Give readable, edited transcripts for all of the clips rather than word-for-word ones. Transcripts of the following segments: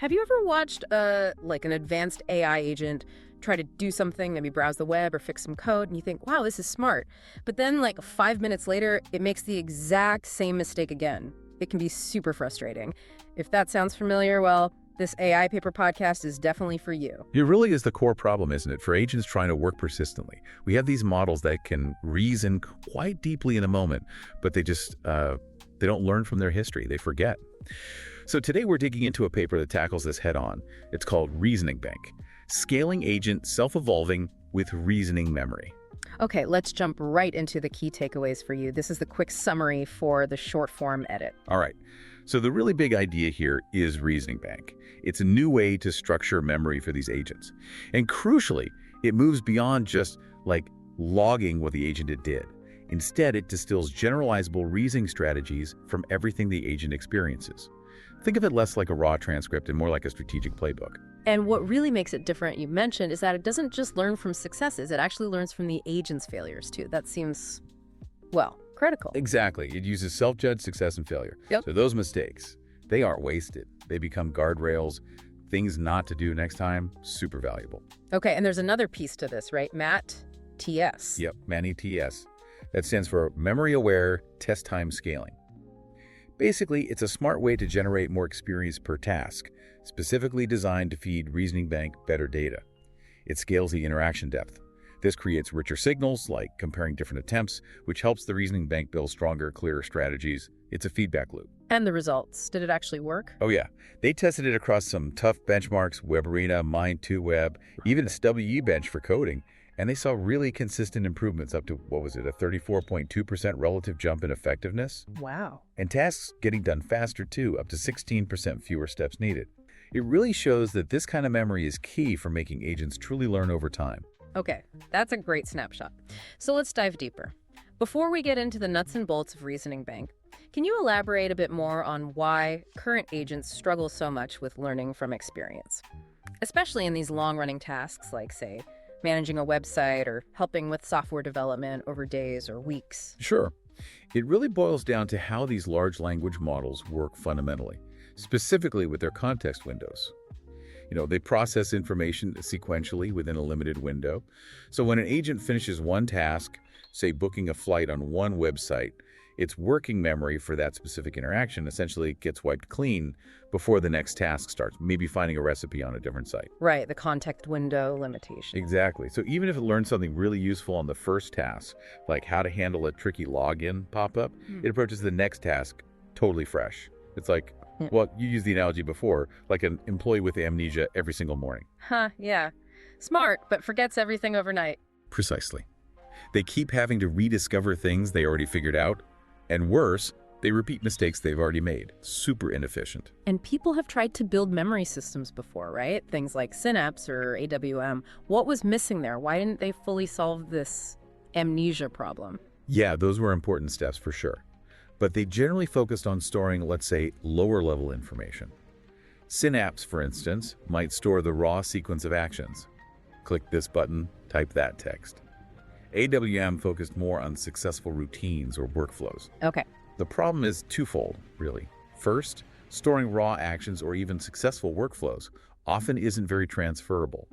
Have you ever watched like an advanced AI agent try to do something, maybe browse the web or fix some code, and you think, wow, this is smart. But then like 5 minutes later, it makes the exact same mistake again. It can be super frustrating. If that sounds familiar, well, this AI paper podcast is definitely for you. It really is the core problem, isn't it, for agents trying to work persistently. We have these models that can reason quite deeply in a moment, but they don't learn from their history. They forget. So today we're digging into a paper that tackles this head-on. It's called ReasoningBank, Scaling Agent Self-Evolving with Reasoning Memory. Okay, let's jump right into the key takeaways for you. This is the quick summary for the short form edit. All right. So the really big idea here is ReasoningBank. It's a new way to structure memory for these agents. And crucially, it moves beyond just like logging what the agent did. Instead, it distills generalizable reasoning strategies from everything the agent experiences. Think of it less like a raw transcript and more like a strategic playbook. And what really makes it different, you mentioned, is that it doesn't just learn from successes, it actually learns from the agent's failures too. That seems, well, critical. Exactly. It uses self-judged success and failure. Yep. So those mistakes, they aren't wasted. They become guardrails, things not to do next time, super valuable. Okay, and there's another piece to this, right? MAT-TS. Yep, MAT-TS. That stands for Memory-Aware Test Time Scaling. Basically, it's a smart way to generate more experience per task, specifically designed to feed ReasoningBank better data. It scales the interaction depth. This creates richer signals, like comparing different attempts, which helps the ReasoningBank build stronger, clearer strategies. It's a feedback loop. And the results, did it actually work? Oh yeah, they tested it across some tough benchmarks, WebArena, Mind2Web, even SWE-bench for coding, and they saw really consistent improvements up to, what was it, a 34.2% relative jump in effectiveness? Wow. And tasks getting done faster too, up to 16% fewer steps needed. It really shows that this kind of memory is key for making agents truly learn over time. Okay, that's a great snapshot. So let's dive deeper. Before we get into the nuts and bolts of ReasoningBank, can you elaborate a bit more on why current agents struggle so much with learning from experience? Especially in these long-running tasks like, say, managing a website or helping with software development over days or weeks. Sure. It really boils down to how these large language models work fundamentally, specifically with their context windows. They process information sequentially within a limited window. So when an agent finishes one task, say booking a flight on one website, its working memory for that specific interaction essentially gets wiped clean before the next task starts, maybe finding a recipe on a different site. Right, the context window limitation. Exactly. So even if it learns something really useful on the first task, like how to handle a tricky login pop-up, it approaches the next task totally fresh. It's like, well, you used the analogy before, like an employee with amnesia every single morning. Huh, yeah. Smart, but forgets everything overnight. Precisely. They keep having to rediscover things they already figured out, and worse, they repeat mistakes they've already made. Super inefficient. And people have tried to build memory systems before, right? Things like Synapse or AWM. What was missing there? Why didn't they fully solve this amnesia problem? Yeah, those were important steps for sure. But they generally focused on storing, let's say, lower-level information. Synapse, for instance, might store the raw sequence of actions. Click this button, type that text. AWM focused more on successful routines or workflows. Okay. The problem is twofold, really. First, storing raw actions or even successful workflows often isn't very transferable.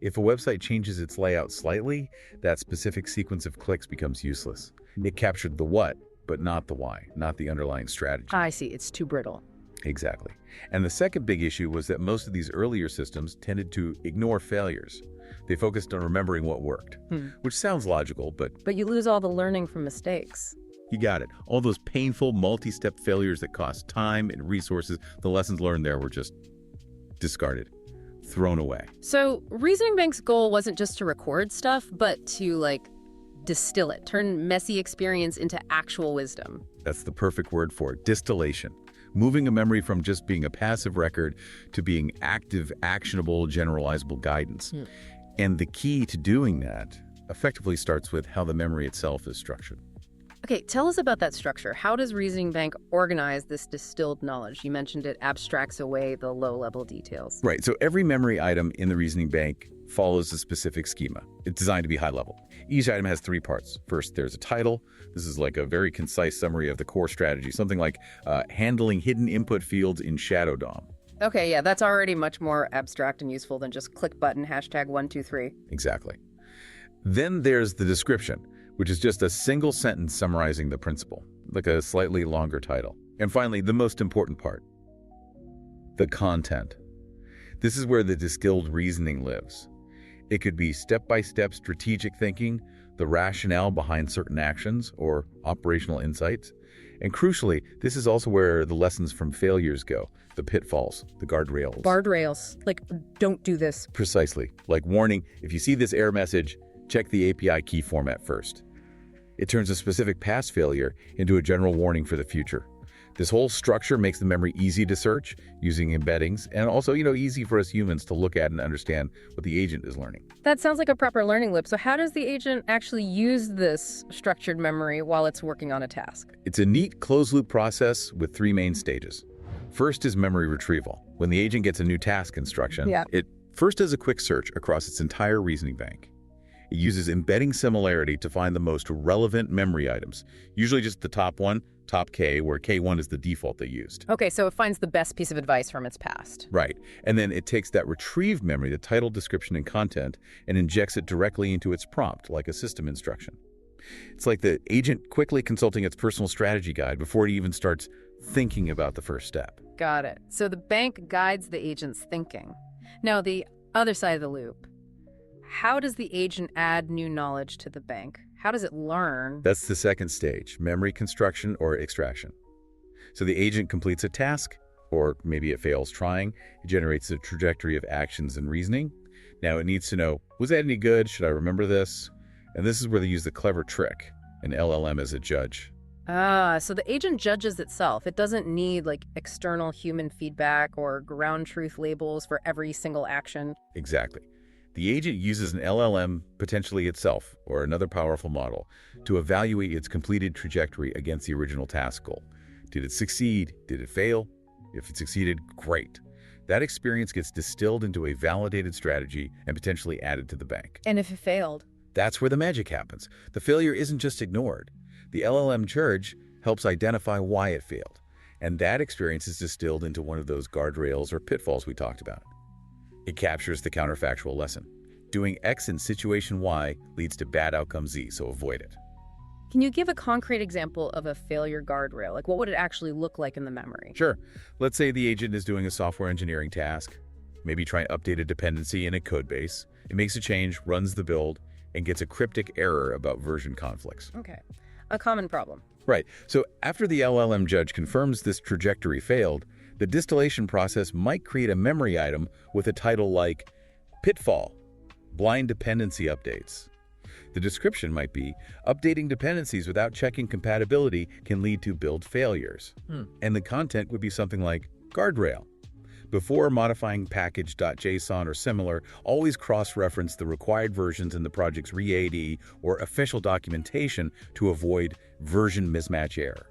If a website changes its layout slightly, that specific sequence of clicks becomes useless. It captured the what, but not the why, not the underlying strategy. I see. It's too brittle. Exactly. And the second big issue was that most of these earlier systems tended to ignore failures. They focused on remembering what worked, which sounds logical, but you lose all the learning from mistakes. You got it. All those painful multi-step failures that cost time and resources, the lessons learned there were just discarded, thrown away. So ReasoningBank's goal wasn't just to record stuff, but to, distill it, turn messy experience into actual wisdom. That's the perfect word for it, distillation. Moving a memory from just being a passive record to being active, actionable, generalizable guidance. And the key to doing that effectively starts with how the memory itself is structured. Okay, tell us about that structure. How does ReasoningBank organize this distilled knowledge? You mentioned it abstracts away the low-level details. Right, so every memory item in the ReasoningBank follows a specific schema. It's designed to be high level. Each item has three parts. First, there's a title. This is like a very concise summary of the core strategy, something like handling hidden input fields in Shadow DOM. Okay, yeah, that's already much more abstract and useful than just click button, #123. Exactly. Then there's the description, which is just a single sentence summarizing the principle, like a slightly longer title. And finally, the most important part, the content. This is where the distilled reasoning lives. It could be step-by-step strategic thinking, the rationale behind certain actions, or operational insights. And crucially, this is also where the lessons from failures go, the pitfalls, the guardrails. Guardrails, like, don't do this. Precisely. Like warning, if you see this error message, check the API key format first. It turns a specific past failure into a general warning for the future. This whole structure makes the memory easy to search using embeddings, and also, easy for us humans to look at and understand what the agent is learning. That sounds like a proper learning loop. So how does the agent actually use this structured memory while it's working on a task? It's a neat closed-loop process with three main stages. First is memory retrieval. When the agent gets a new task instruction, it first does a quick search across its entire reasoning bank. It uses embedding similarity to find the most relevant memory items, usually just the top one, top K, where K1 is the default they used. Okay, so it finds the best piece of advice from its past. Right. And then it takes that retrieved memory, the title, description, and content, and injects it directly into its prompt, like a system instruction. It's like the agent quickly consulting its personal strategy guide before it even starts thinking about the first step. Got it. So the bank guides the agent's thinking. Now, the other side of the loop. How does the agent add new knowledge to the bank? How does it learn? That's the second stage, memory construction or extraction. So the agent completes a task, or maybe it fails trying. It generates a trajectory of actions and reasoning. Now it needs to know, was that any good? Should I remember this? And this is where they use the clever trick, an LLM as a judge. So the agent judges itself. It doesn't need external human feedback or ground truth labels for every single action. Exactly. The agent uses an LLM, potentially itself, or another powerful model, to evaluate its completed trajectory against the original task goal. Did it succeed? Did it fail? If it succeeded, great. That experience gets distilled into a validated strategy and potentially added to the bank. And if it failed? That's where the magic happens. The failure isn't just ignored. The LLM judge helps identify why it failed. And that experience is distilled into one of those guardrails or pitfalls we talked about. It captures the counterfactual lesson. Doing X in situation Y leads to bad outcome Z, so avoid it. Can you give a concrete example of a failure guardrail? What would it actually look like in the memory? Sure. Let's say the agent is doing a software engineering task, maybe trying to update a dependency in a code base. It makes a change, runs the build, and gets a cryptic error about version conflicts. Okay. A common problem. Right. So after the LLM judge confirms this trajectory failed, the distillation process might create a memory item with a title like Pitfall, Blind Dependency Updates. The description might be, updating dependencies without checking compatibility can lead to build failures. And the content would be something like Guardrail. Before modifying package.json or similar, always cross-reference the required versions in the project's READ or official documentation to avoid version mismatch error.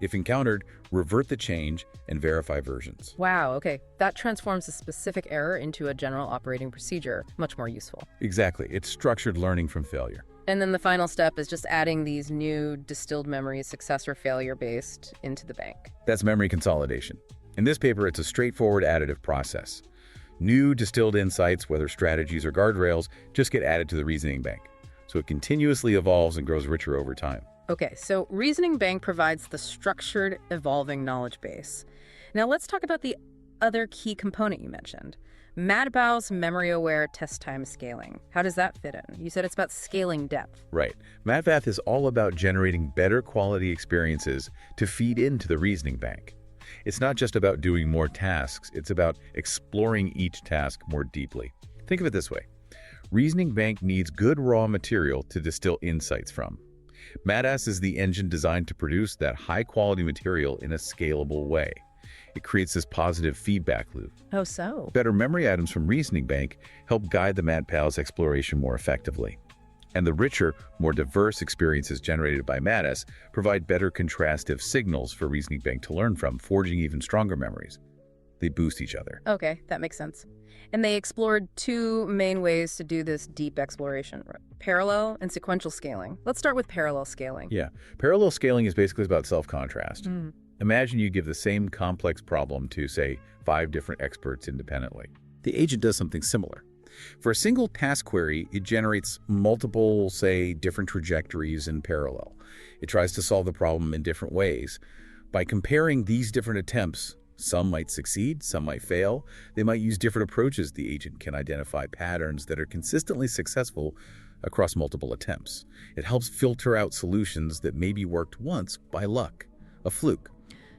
If encountered, revert the change and verify versions. Wow, okay. That transforms a specific error into a general operating procedure. Much more useful. Exactly. It's structured learning from failure. And then the final step is just adding these new distilled memories, success or failure based, into the bank. That's memory consolidation. In this paper, it's a straightforward additive process. New distilled insights, whether strategies or guardrails, just get added to the reasoning bank. So it continuously evolves and grows richer over time. Okay, so ReasoningBank provides the structured, evolving knowledge base. Now let's talk about the other key component you mentioned. Madbow's memory-aware test time scaling. How does that fit in? You said it's about scaling depth. Right. MatVath is all about generating better quality experiences to feed into the reasoning bank. It's not just about doing more tasks, it's about exploring each task more deeply. Think of it this way. Reasoning Bank needs good raw material to distill insights from. MATAS is the engine designed to produce that high-quality material in a scalable way. It creates this positive feedback loop. Oh, so? Better memory items from Reasoning Bank help guide the MatPal's exploration more effectively. And the richer, more diverse experiences generated by MATAS provide better contrastive signals for Reasoning Bank to learn from, forging even stronger memories. They boost each other. Okay, that makes sense. And they explored two main ways to do this deep exploration, parallel and sequential scaling. Let's start with parallel scaling. Yeah. Parallel scaling is basically about self-contrast. Imagine you give the same complex problem to, say, 5 different experts independently. The agent does something similar. For a single task query, it generates multiple, say, different trajectories in parallel. It tries to solve the problem in different ways. By comparing these different attempts, some might succeed, some might fail. They might use different approaches. The agent can identify patterns that are consistently successful across multiple attempts. It helps filter out solutions that maybe worked once by luck, a fluke.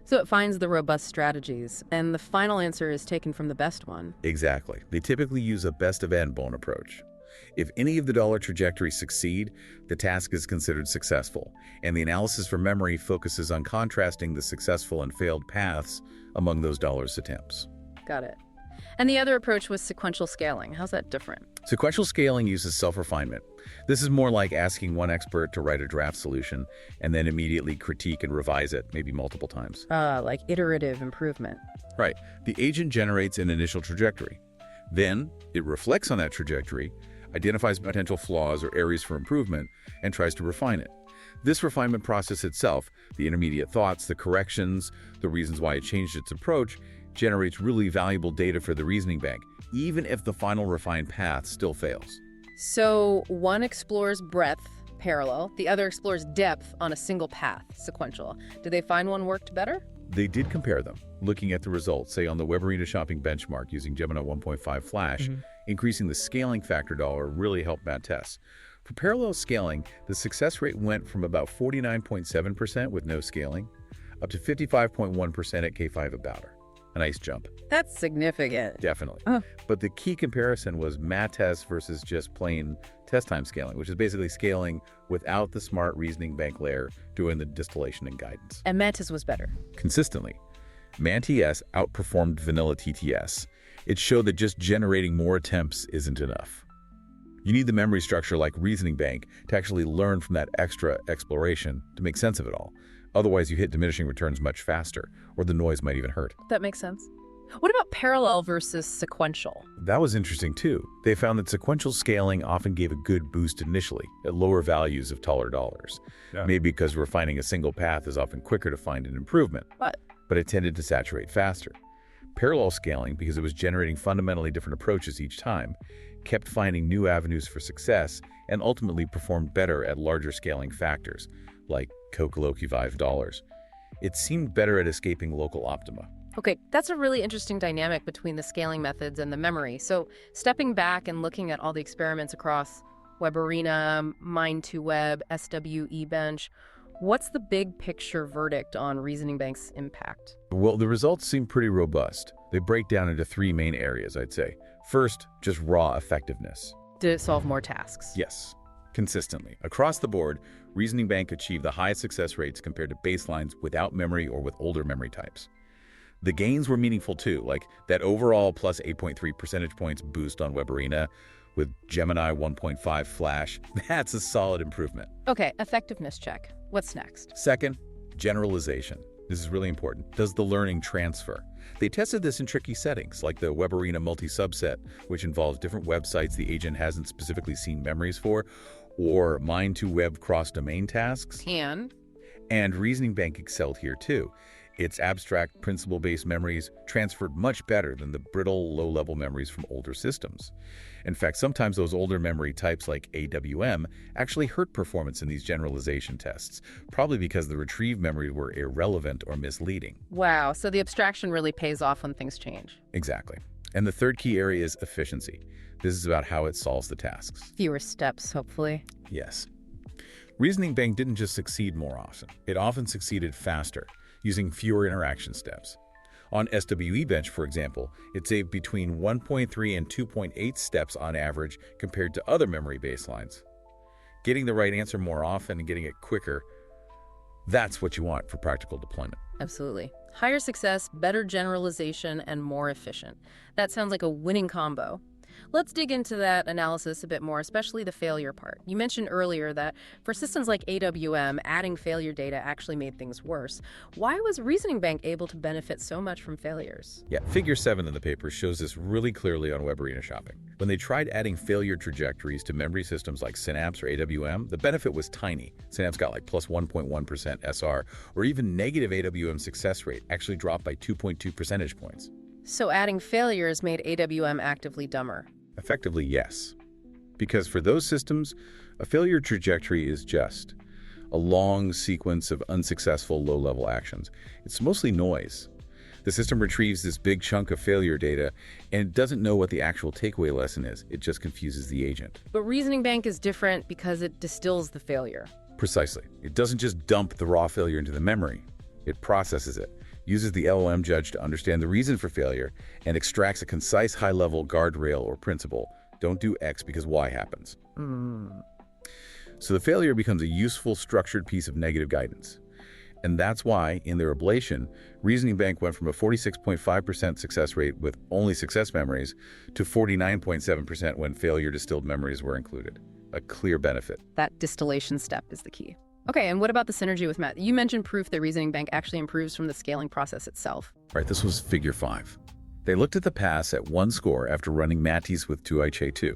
So it finds the robust strategies, and the final answer is taken from the best one. Exactly. They typically use a best-of-n-bone approach. If any of the dollar trajectories succeed, the task is considered successful, and the analysis for memory focuses on contrasting the successful and failed paths among those dollars attempts. Got it. And the other approach was sequential scaling. How's that different? Sequential scaling uses self-refinement. This is more like asking one expert to write a draft solution and then immediately critique and revise it, maybe multiple times. Like iterative improvement. Right. The agent generates an initial trajectory. Then it reflects on that trajectory, identifies potential flaws or areas for improvement, and tries to refine it. This refinement process itself, the intermediate thoughts, the corrections, the reasons why it changed its approach, generates really valuable data for the reasoning bank, even if the final refined path still fails. So one explores breadth, parallel. The other explores depth on a single path, sequential. Did they find one worked better? They did compare them, looking at the results, say on the Web Arena shopping benchmark using Gemini 1.5 Flash. Increasing the scaling factor dollar really helped bad tests. For parallel scaling, the success rate went from about 49.7% with no scaling up to 55.1% at K5 abouter. A nice jump. That's significant. Definitely. But the key comparison was MATTEST versus just plain test time scaling, which is basically scaling without the smart reasoning bank layer doing the distillation and guidance. And Mantis was better. Consistently. ManTS outperformed vanilla TTS. It showed that just generating more attempts isn't enough. You need the memory structure like Reasoning Bank to actually learn from that extra exploration to make sense of it all. Otherwise, you hit diminishing returns much faster, or the noise might even hurt. That makes sense. What about parallel versus sequential? That was interesting too. They found that sequential scaling often gave a good boost initially at lower values of taller dollars. Maybe because refining a single path is often quicker to find an improvement. But it tended to saturate faster. Parallel scaling, because it was generating fundamentally different approaches each time, kept finding new avenues for success and ultimately performed better at larger scaling factors, like Kokoloki $5. It seemed better at escaping local optima. Okay, that's a really interesting dynamic between the scaling methods and the memory. So stepping back and looking at all the experiments across Web Arena, Mind2Web, SWE-Bench, what's the big picture verdict on Reasoning Bank's impact? Well, the results seem pretty robust. They break down into 3 main areas, I'd say. First, just raw effectiveness. Did it solve more tasks? Yes, consistently. Across the board, Reasoning Bank achieved the highest success rates compared to baselines without memory or with older memory types. The gains were meaningful too, like that overall plus 8.3 percentage points boost on Web Arena with Gemini 1.5 Flash. That's a solid improvement. Okay, effectiveness check. What's next? Second, generalization. This is really important. Does the learning transfer? They tested this in tricky settings, like the Web Arena multi-subset, which involves different websites the agent hasn't specifically seen memories for, or Mind2Web cross-domain tasks. And Reasoning Bank excelled here too. Its abstract, principle-based memories transferred much better than the brittle, low-level memories from older systems. In fact, sometimes those older memory types like AWM actually hurt performance in these generalization tests, probably because the retrieved memories were irrelevant or misleading. Wow, so the abstraction really pays off when things change. Exactly. And the third key area is efficiency. This is about how it solves the tasks. Fewer steps, hopefully. Yes. Reasoning Bank didn't just succeed more often. It often succeeded faster, using fewer interaction steps. On SWE-Bench, for example, it saved between 1.3 and 2.8 steps on average compared to other memory baselines. Getting the right answer more often and getting it quicker, that's what you want for practical deployment. Absolutely. Higher success, better generalization, and more efficient. That sounds like a winning combo. Let's dig into that analysis a bit more, especially the failure part. You mentioned earlier that for systems like AWM, adding failure data actually made things worse. Why was ReasoningBank able to benefit so much from failures? Yeah, figure 7 in the paper shows this really clearly on Web Arena Shopping. When they tried adding failure trajectories to memory systems like Synapse or AWM, the benefit was tiny. Synapse got like plus 1.1% SR, or even negative AWM success rate actually dropped by 2.2 percentage points. So adding failures made AWM actively dumber. Effectively, yes. Because for those systems, a failure trajectory is just a long sequence of unsuccessful low-level actions. It's mostly noise. The system retrieves this big chunk of failure data and doesn't know what the actual takeaway lesson is. It just confuses the agent. But ReasoningBank is different because it distills the failure. Precisely. It doesn't just dump the raw failure into the memory. It processes it, uses the LLM judge to understand the reason for failure, and extracts a concise high-level guardrail or principle. Don't do X because Y happens. So the failure becomes a useful, structured piece of negative guidance. And that's why, in their ablation, ReasoningBank went from a 46.5% success rate with only success memories to 49.7% when failure distilled memories were included. A clear benefit. That distillation step is the key. Okay, and what about the synergy with math? You mentioned proof that ReasoningBank actually improves from the scaling process itself. Right, this was figure 5. They looked at the pass at 1 score after running Matties with 2ICHE2.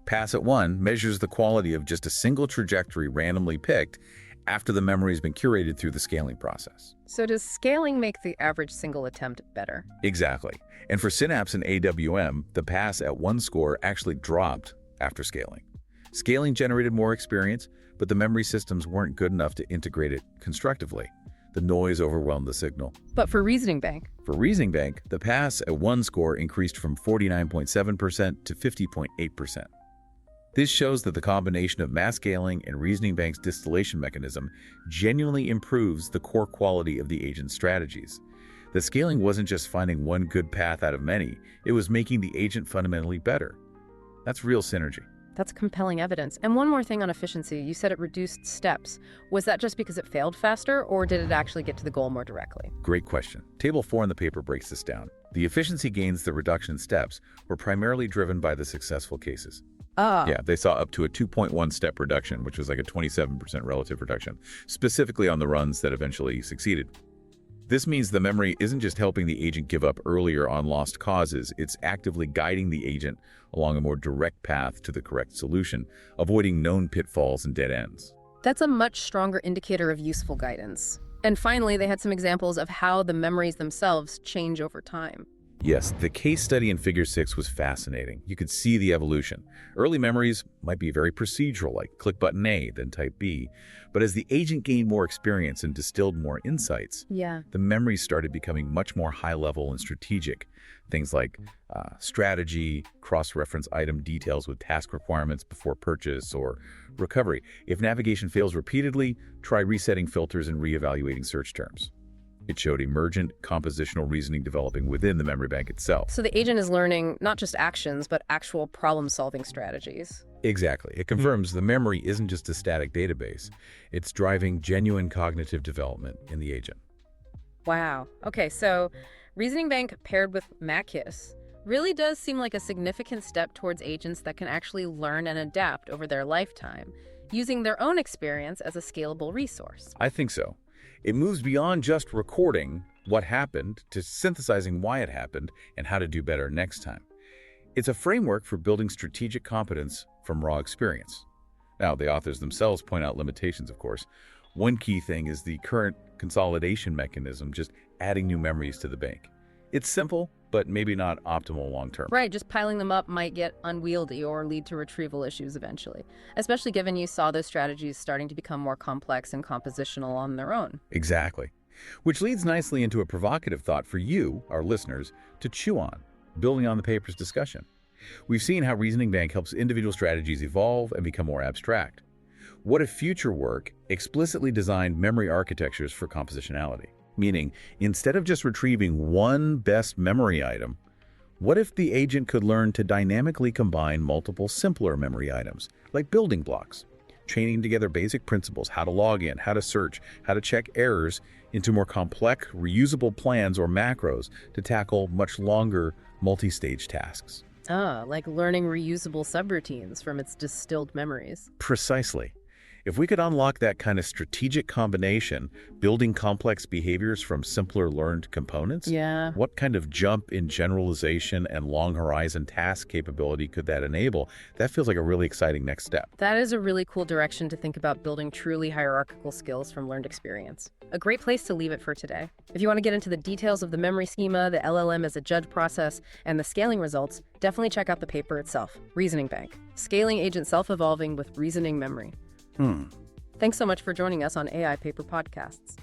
Pass at 1 measures the quality of just a single trajectory randomly picked after the memory has been curated through the scaling process. So does scaling make the average single attempt better? Exactly. And for Synapse and AWM, the pass at 1 score actually dropped after scaling. Scaling generated more experience, but the memory systems weren't good enough to integrate it constructively. The noise overwhelmed the signal. But for ReasoningBank? For ReasoningBank, the pass at 1 score increased from 49.7% to 50.8%. This shows that the combination of mass scaling and ReasoningBank's distillation mechanism genuinely improves the core quality of the agent's strategies. The scaling wasn't just finding one good path out of many, it was making the agent fundamentally better. That's real synergy. That's compelling evidence. And one more thing on efficiency. You said it reduced steps. Was that just because it failed faster, or did it actually get to the goal more directly? Great question. Table 4 in the paper breaks this down. The efficiency gains, the reduction in steps, were primarily driven by the successful cases. Yeah, they saw up to a 2.1 step reduction, which was like a 27% relative reduction, specifically on the runs that eventually succeeded. This means the memory isn't just helping the agent give up earlier on lost causes, it's actively guiding the agent along a more direct path to the correct solution, avoiding known pitfalls and dead ends. That's a much stronger indicator of useful guidance. And finally, they had some examples of how the memories themselves change over time. Yes, the case study in Figure 6 was fascinating. You could see the evolution. Early memories might be very procedural, like click button A, then type B. But as the agent gained more experience and distilled more insights, the memories started becoming much more high-level and strategic. Things like strategy, cross-reference item details with task requirements before purchase, or recovery. If navigation fails repeatedly, try resetting filters and reevaluating search terms. It showed emergent compositional reasoning developing within the memory bank itself. So the agent is learning not just actions, but actual problem-solving strategies. Exactly. It confirms the memory isn't just a static database. It's driving genuine cognitive development in the agent. Wow. Okay, so ReasoningBank paired with MACIS really does seem like a significant step towards agents that can actually learn and adapt over their lifetime, using their own experience as a scalable resource. I think so. It moves beyond just recording what happened to synthesizing why it happened and how to do better next time. It's a framework for building strategic competence from raw experience. Now, the authors themselves point out limitations, of course. One key thing is the current consolidation mechanism, just adding new memories to the bank. It's simple, but maybe not optimal long-term. Right, just piling them up might get unwieldy or lead to retrieval issues eventually, especially given you saw those strategies starting to become more complex and compositional on their own. Exactly. Which leads nicely into a provocative thought for you, our listeners, to chew on, building on the paper's discussion. We've seen how ReasoningBank helps individual strategies evolve and become more abstract. What if future work explicitly designed memory architectures for compositionality? Meaning, instead of just retrieving one best memory item, what if the agent could learn to dynamically combine multiple simpler memory items, like building blocks, chaining together basic principles, how to log in, how to search, how to check errors, into more complex, reusable plans or macros to tackle much longer, multi-stage tasks? Like learning reusable subroutines from its distilled memories. Precisely. If we could unlock that kind of strategic combination, building complex behaviors from simpler learned components, Yeah. what kind of jump in generalization and long horizon task capability could that enable? That feels like a really exciting next step. That is a really cool direction to think about building truly hierarchical skills from learned experience. A great place to leave it for today. If you want to get into the details of the memory schema, the LLM as a judge process, and the scaling results, definitely check out the paper itself, Reasoning Bank, Scaling Agent Self-Evolving with Reasoning Memory. Thanks so much for joining us on AI Paper Podcasts.